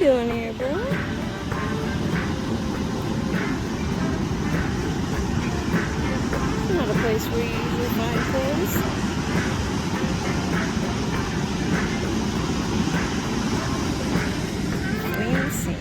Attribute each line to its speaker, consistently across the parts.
Speaker 1: doing here, bro? It's not a place where you usually find things. Fancy.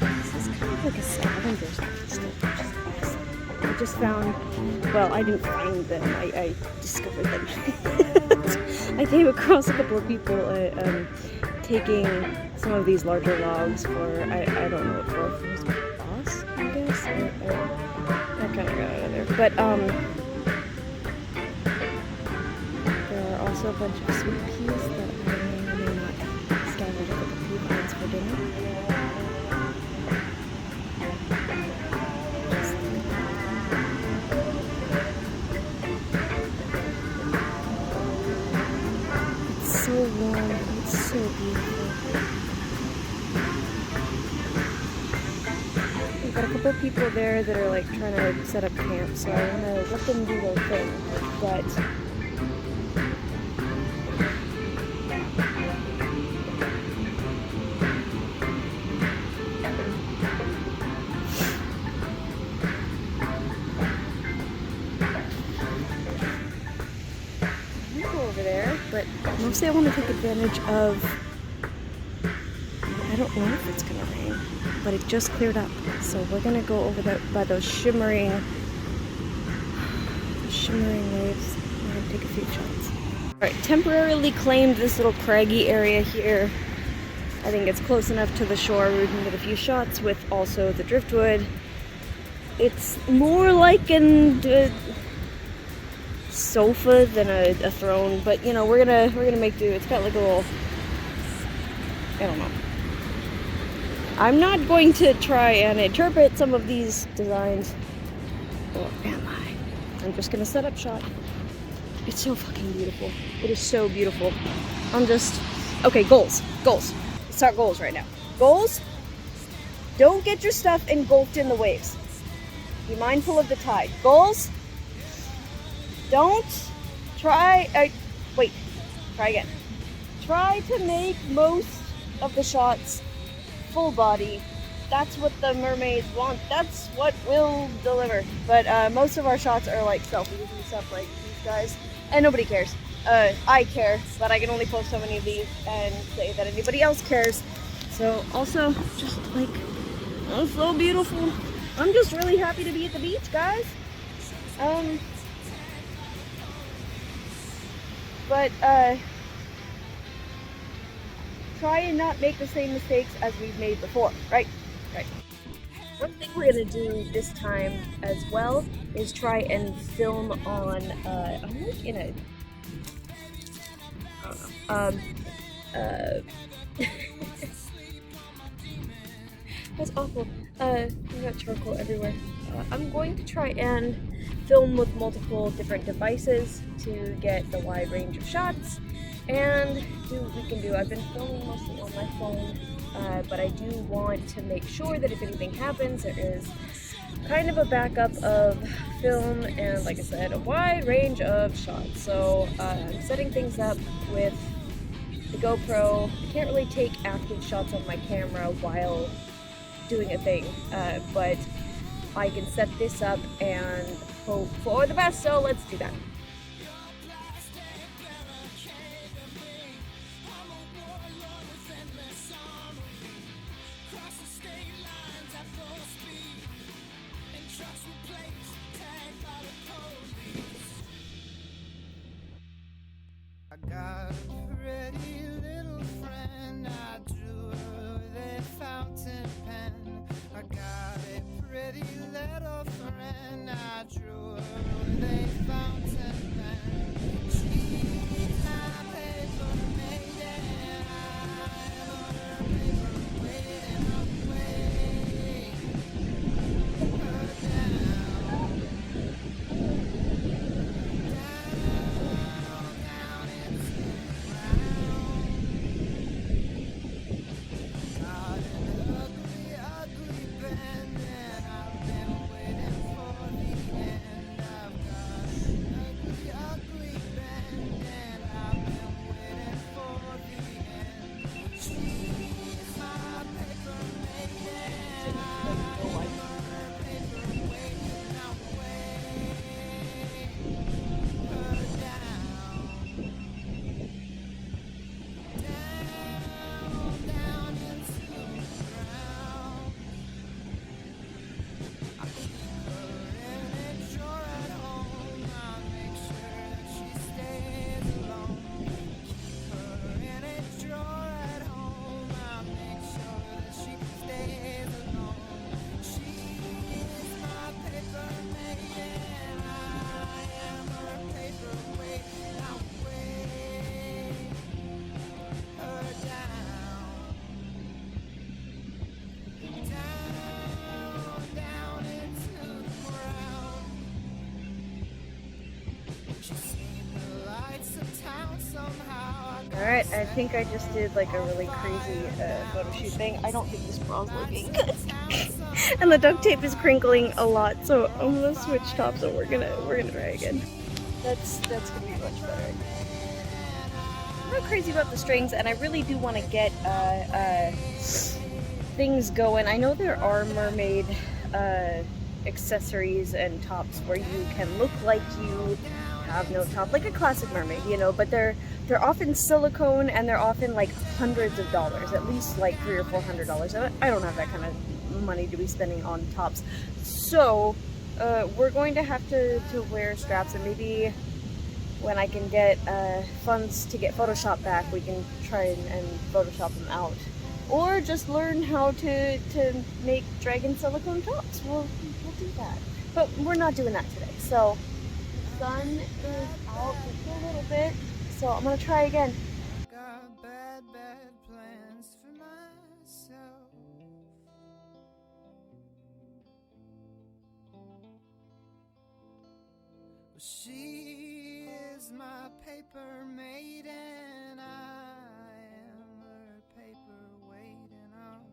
Speaker 1: This is kind of like a scavenger stuff, which is awesome. I just found, well, I didn't find them, I discovered them. I came across a couple of people taking some of these larger logs for, I don't know what for it was boss, I guess? I kind of got out of there. But, there are also a bunch of sweet peas that I may or may not scavenge up a few vines for dinner. It's so warm, it's so beautiful. We've got a couple of people there that are like trying to set up camp, so I want to let them do their thing, but I'll go over there, but mostly I want to take advantage of, I don't know if it's going to rain, but it just cleared up, so we're going to go over there by those shimmering waves. I'm going to take a few shots. Alright, temporarily claimed this little craggy area here. I think it's close enough to the shore where we can get a few shots with also the driftwood. It's more like a sofa than a throne, but you know, we're gonna make do. It's got like a little, I don't know. I'm not going to try and interpret some of these designs, or am I? I'm just gonna set up shot. It's so fucking beautiful. It is so beautiful. Okay, goals. Let's start goals right now. Goals, don't get your stuff engulfed in the waves. Be mindful of the tide. Goals, don't try again. Try to make most of the shots full body. That's what the mermaids want. That's what will deliver. But most of our shots are like selfies and stuff like these guys. And nobody cares. I care, but I can only post so many of these and say that anybody else cares. So also, just like, oh, so beautiful. I'm just really happy to be at the beach, guys. But try and not make the same mistakes as we've made before, right? Right. One thing we're gonna do this time as well is try and film on, I'm like in a, I don't know, that's awful. I got charcoal everywhere. I'm going to try and film with multiple different devices to get the wide range of shots and do what we can do. I've been filming mostly on my phone, but I do want to make sure that if anything happens, there is kind of a backup of film and, like I said, a wide range of shots. So I'm setting things up with the GoPro. I can't really take active shots on my camera while doing a thing, but I can set this up and hope for the best, so let's do that.
Speaker 2: I got a pretty little friend, I drew her with a fountain pen. I got a pretty little friend, I drew her with a fountain pen. She's my paper maiden, I hold her paper waiting away. Her down. town somehow.
Speaker 1: Alright, I think I just did like a really crazy photo shoot thing. I don't think this bra's looking good. And the duct tape is crinkling a lot, so I'm gonna switch tops and we're gonna try again. That's gonna be much better. I'm not crazy about the strings, and I really do want to get things going. I know there are mermaid accessories and tops where you can look like you have no top, like a classic mermaid, you know, but they're often silicone and they're often like hundreds of dollars, at least like $300 or $400. I don't have that kind of money to be spending on tops, so we're going to have to wear straps, and maybe when I can get funds to get Photoshop back, we can try and Photoshop them out. Or just learn how to make dragon silicone tops. We'll do that. But we're not doing that today. So, the sun is out just a little bit, so I'm gonna try again.
Speaker 2: Got bad plans for myself. She is my paper maiden, I am her paperweight, and I'll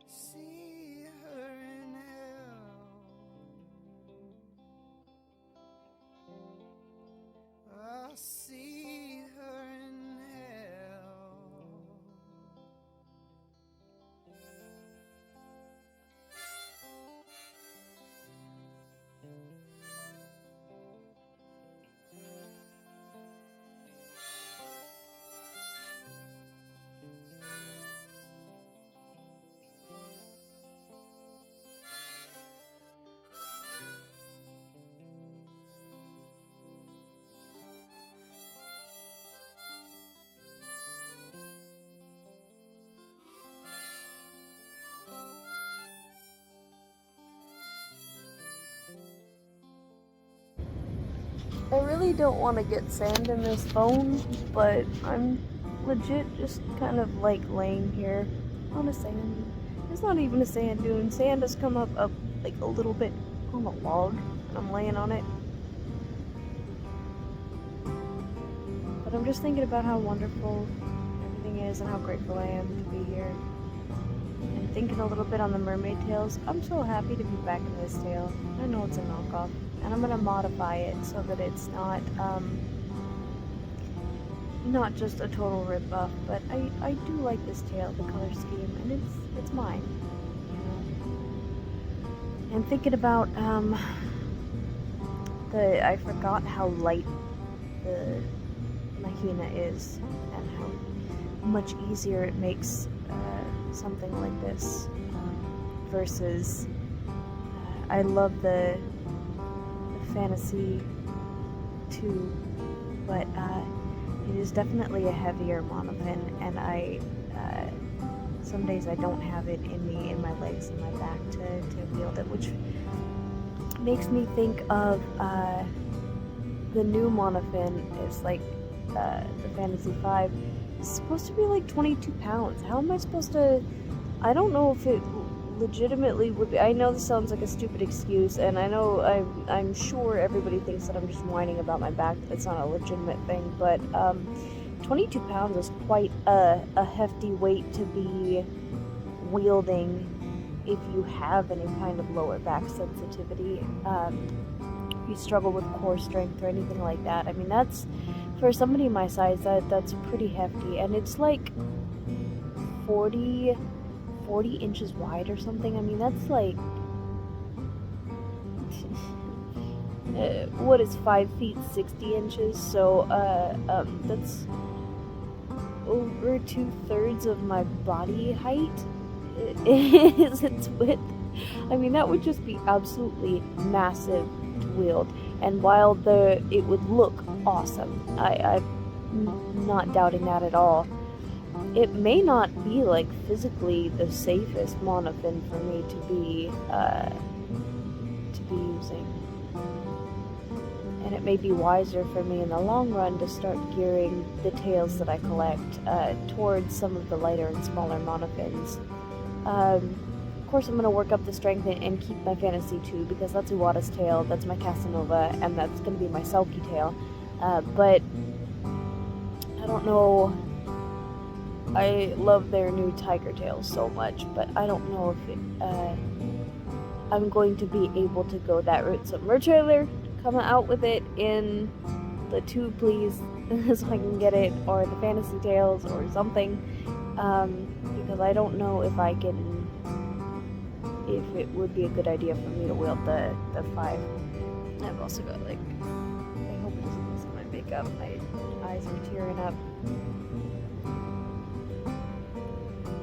Speaker 2: see her in hell. I'll see her in hell.
Speaker 1: I really don't want to get sand in this phone, but I'm legit just kind of like laying here on a sand. It's not even a sand dune. Sand has come up like a little bit on the log, and I'm laying on it. But I'm just thinking about how wonderful everything is and how grateful I am to be here. And thinking a little bit on the mermaid tails. I'm so happy to be back in this tail. I know it's a knockoff, and I'm gonna modify it so that it's not just a total rip-off, but I do like this tail, the color scheme, and it's mine, you know. And thinking about I forgot how light the mahina is and how much easier it makes something like this versus I love the fantasy too, but it is definitely a heavier monofin, and I some days I don't have it in my legs and my back to wield it, which makes me think of the new monofin. Is like the Fantasy 5. It's supposed to be like 22 pounds. How am I supposed to? I don't know if it legitimately would be. I know this sounds like a stupid excuse, and I know I'm sure everybody thinks that I'm just whining about my back, that it's not a legitimate thing, but 22 pounds is quite a hefty weight to be wielding if you have any kind of lower back sensitivity. If you struggle with core strength or anything like that, I mean, that's, for somebody my size, that's pretty hefty, and it's like 40 inches wide or something. I mean, that's like what is 5 feet 60 inches, so that's over 2/3 of my body height is its width. I mean, that would just be absolutely massive to wield, and while it would look awesome, I'm not doubting that at all, it may not be like physically the safest monofin for me to be using, and it may be wiser for me in the long run to start gearing the tails that I collect towards some of the lighter and smaller monofins. Of course, I'm going to work up the strength and keep my Fantasy 2, because that's Iwata's tail, that's my Casanova, and that's going to be my Selkie tail. But I don't know. I love their new tiger tails so much, but I don't know if I'm going to be able to go that route. So Mertrailer, come out with it in the 2, please, so I can get it, or the Fantasy Tales or something, because I don't know if it would be a good idea for me to wield the 5. I've also got, like, I hope it doesn't mess my makeup. My eyes are tearing up.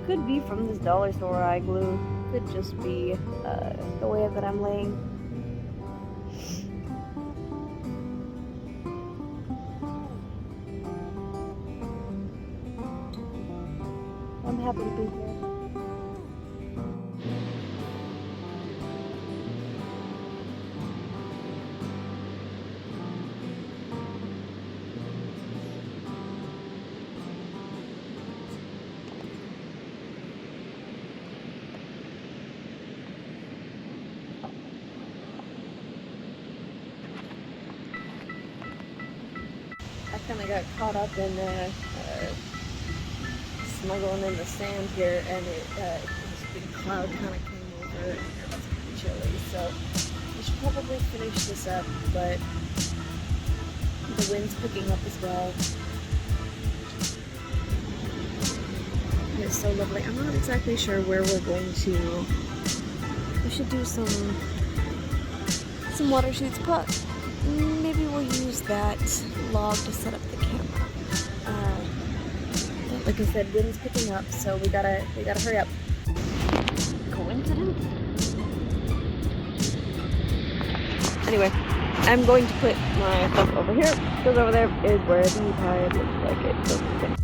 Speaker 1: Could be from this dollar store eye glue. Could just be the way that I'm laying. I'm happy to be here. I kind of got caught up in smuggling in the sand here, and this big cloud kind of came over, and it was pretty chilly. So we should probably finish this up, but the wind's picking up as well. It's so lovely. I'm not exactly sure where we're going to. We should do some water shoots, but maybe we'll use that log to set up the camera. But like I said, wind's picking up, so we gotta hurry up. Coincidence? Anyway, I'm going to put my stuff over here, because over there is where the tide looks like it goes to.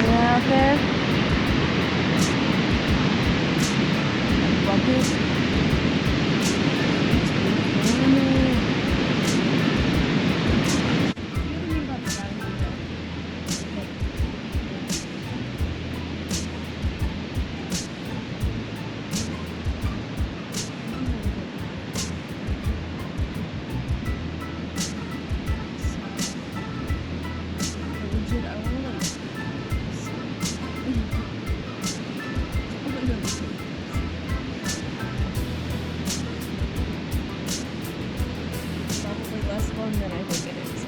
Speaker 1: Out there. Than I think it is.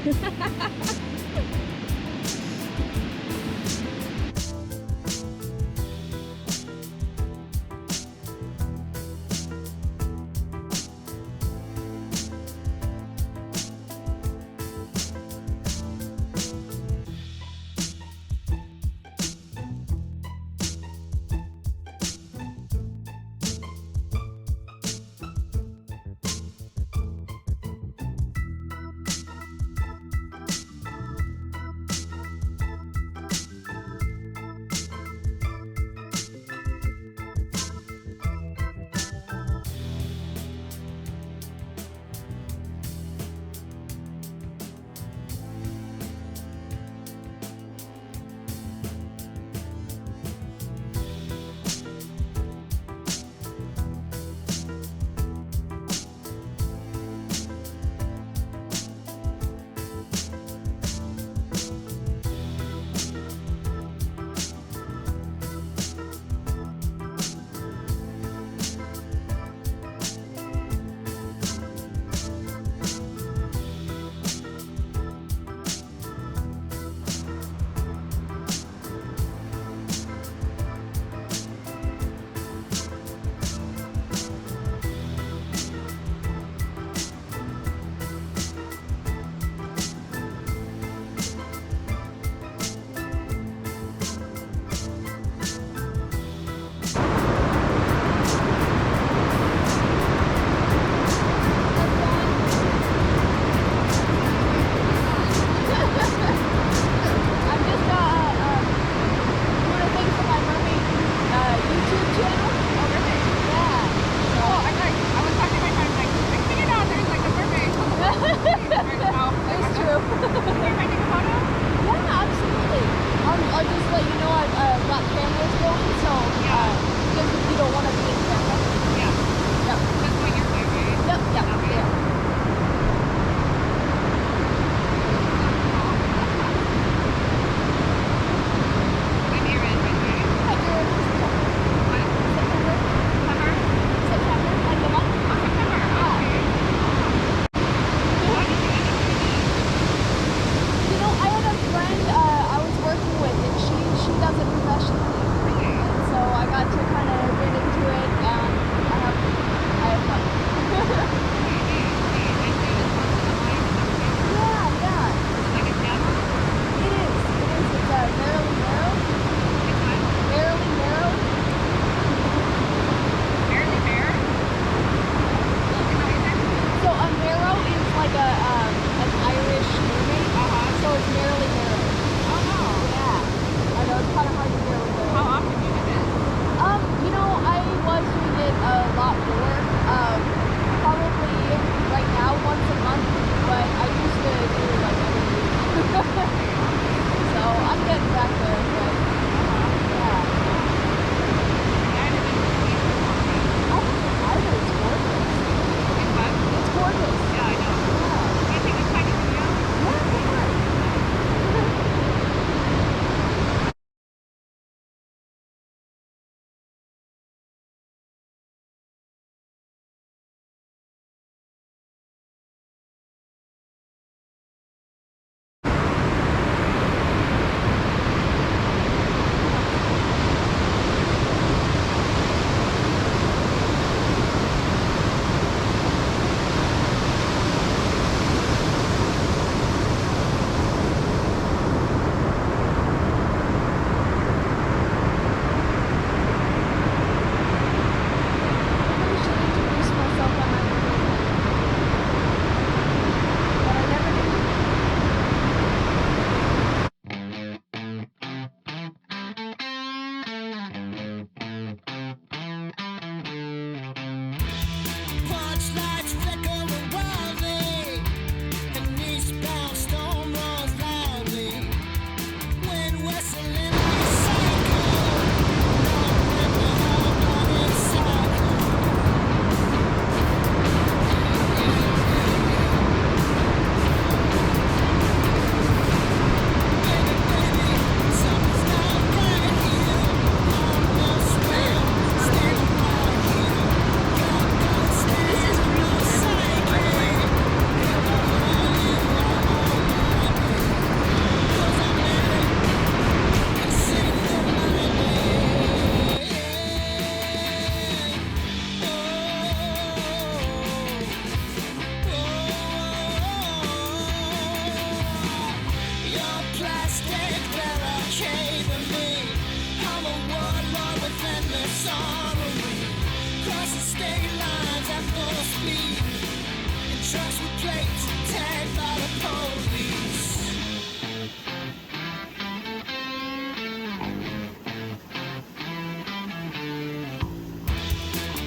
Speaker 2: police.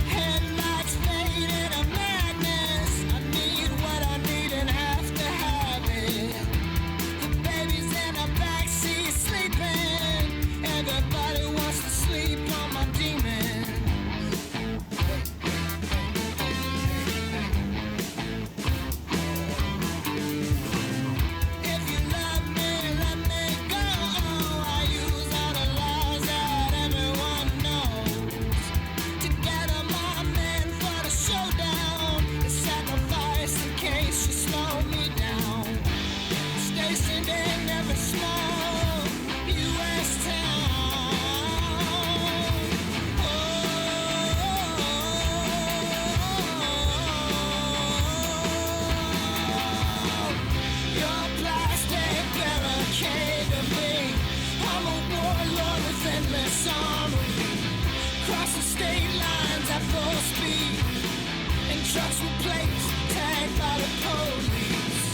Speaker 2: Headlights fade in a madness. I need what I need and have to have it. The baby's in a backseat sleeping. Everybody wants to sleep on my demon. If you love me, let me go. I use all the laws that everyone knows. Together, my men for the showdown. The sacrifice in case you slow me down. Stationed in every small U.S. town. Your plastic barricade to me. I'm a warlord with endless armory. Cross the state lines at full speed. In trucks with plates tagged by the police.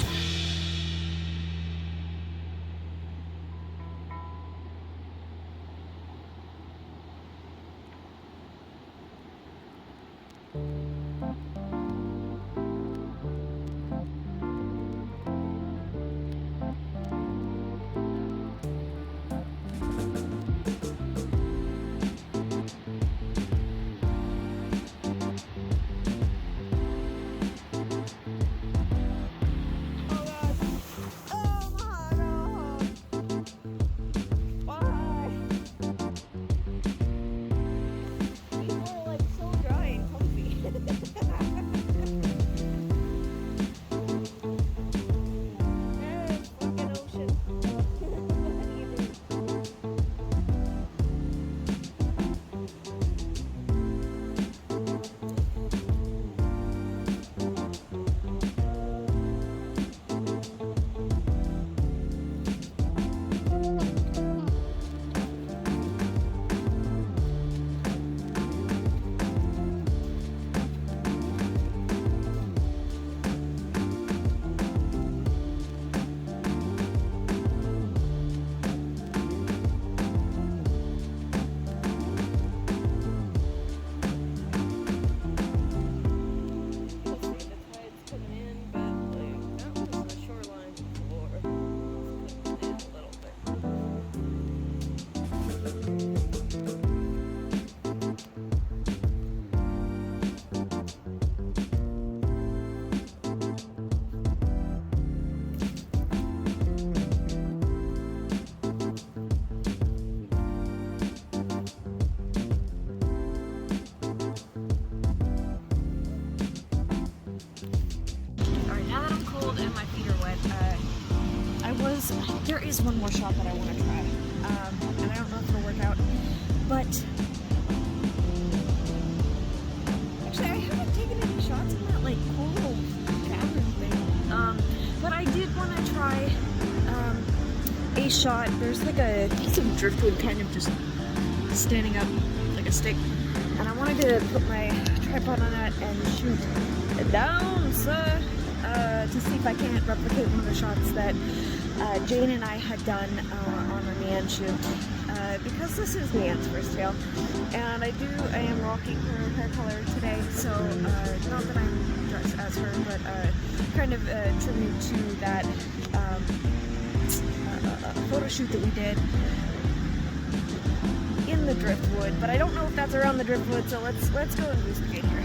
Speaker 1: There is one more shot that I want to try, and I don't know if it'll work out, but actually I haven't taken any shots in that like cool little cavern thing, but I did want to try a shot. There's like a piece of driftwood kind of just standing up like a stick, and I wanted to put my tripod on that and shoot it down, to see if I can't replicate one of the shots that Jane and I had done on our Neon shoot, because this is Neon's first tail, and I am rocking her hair color today, so not that I'm dressed as her, but kind of a tribute to that photo shoot that we did in the driftwood, but I don't know if that's around the driftwood, so let's go investigate here.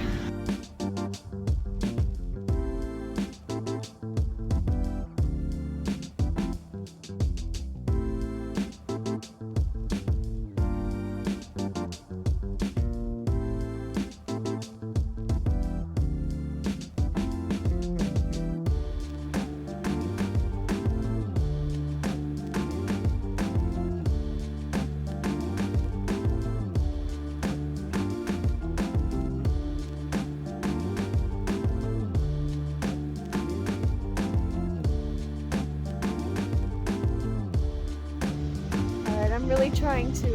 Speaker 1: I'm really trying to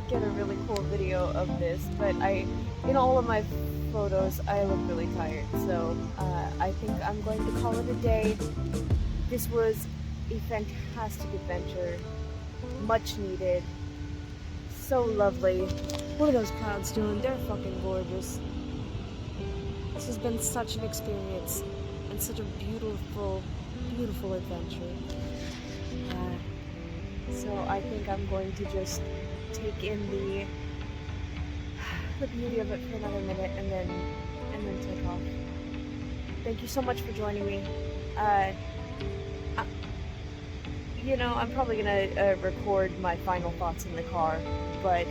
Speaker 1: get a really cool video of this, but in all of my photos, I look really tired. So I think I'm going to call it a day. This was a fantastic adventure. Much needed. So lovely. What are those clouds doing? They're fucking gorgeous. This has been such an experience and such a beautiful, beautiful adventure. So I think I'm going to just take in the beauty of it for another minute and then take off. Thank you so much for joining me. You know, I'm probably gonna record my final thoughts in the car, but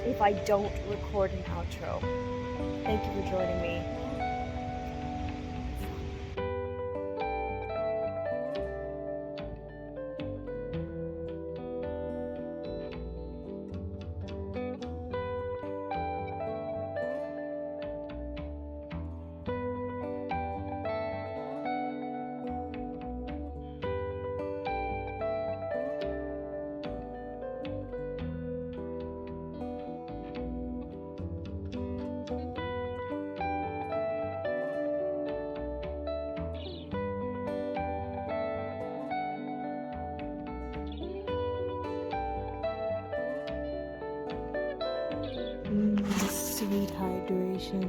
Speaker 1: if I don't record an outro, thank you for joining me. Sweet hydration.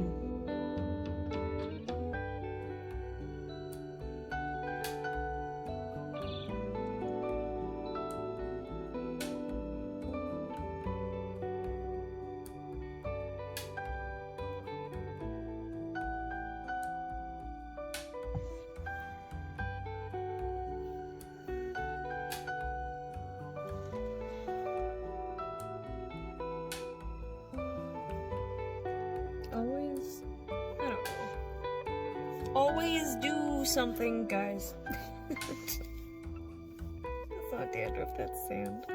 Speaker 1: Always, I don't know. Always do something, guys. That's not dandruff, that's sand.